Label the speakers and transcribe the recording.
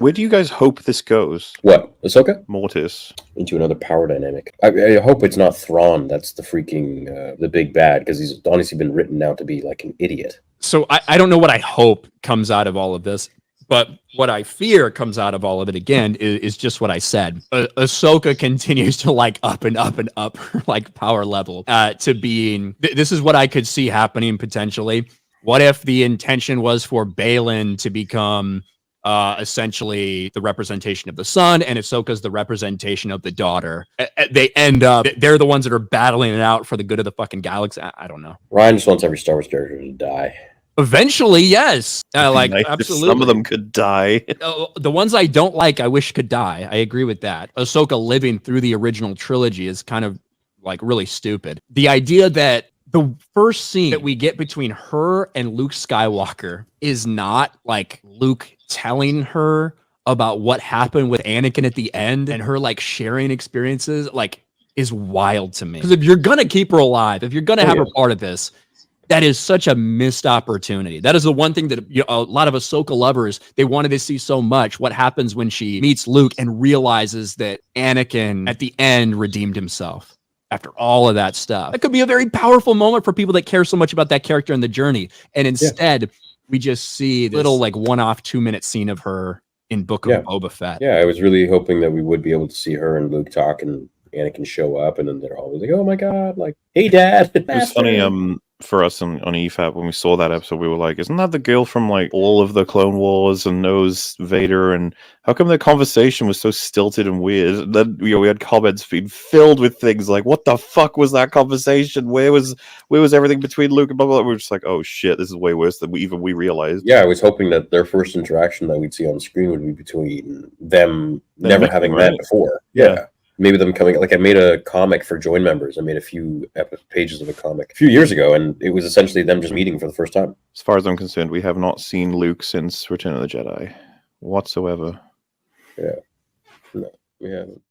Speaker 1: Where do you guys hope this goes?
Speaker 2: What, Ahsoka?
Speaker 1: Mortis.
Speaker 2: Into another power dynamic. I hope it's not Thrawn that's the freaking, the big bad, because he's honestly been written now to be like an idiot.
Speaker 3: So I don't know what I hope comes out of all of this, but what I fear comes out of all of it again is just what I said. Ahsoka continues to like up and up and up like power level to being. This is what I could see happening potentially. What if the intention was for Balin to become essentially the representation of the son, and Ahsoka's the representation of the daughter? They end up, they're the ones that are battling it out for the good of the fucking galaxy. I don't know.
Speaker 2: Ryan just wants every Star Wars character to die.
Speaker 3: Eventually, yes. Like,
Speaker 1: Nice.
Speaker 3: absolutely.
Speaker 1: Some of them could die.
Speaker 3: The ones I don't like, I wish could die. I agree with that. Ahsoka living through the original trilogy is kind of like really stupid. The idea that the first scene that we get between her and Luke Skywalker is not like Luke telling her about what happened with Anakin at the end and her like sharing experiences, like, is wild to me. Because if you're gonna keep her alive, if you're gonna have her part of this, that is such a missed opportunity. That is the one thing that a lot of Ahsoka lovers, they wanted to see so much. What happens when she meets Luke and realizes that Anakin at the end redeemed himself after all of that stuff. That could be a very powerful moment for people that care so much about that character and the journey. And instead, we just see this little like one-off 2-minute scene of her in Book of Boba Fett.
Speaker 2: Yeah, I was really hoping that we would be able to see her and Luke talk and Anakin show up, and then they're always like, "Oh my god, like, hey dad."
Speaker 1: It was funny for us on EFAP when we saw that episode. We were like, "Isn't that the girl from like all of the Clone Wars and knows Vader?" And how come their conversation was so stilted and weird? And then we had comments being filled with things like, "What the fuck was that conversation? Where was everything between Luke and blah blah blah?" We were just like, "Oh shit, this is way worse than we realized."
Speaker 2: Yeah, I was hoping that their first interaction that we'd see on screen would be between them never having met before. Yeah. Maybe them coming, like I made a comic for Join members. I made a few pages of a comic a few years ago, and it was essentially them just meeting for the first time.
Speaker 1: As far as I'm concerned, we have not seen Luke since Return of the Jedi whatsoever.
Speaker 2: Yeah. No, we haven't.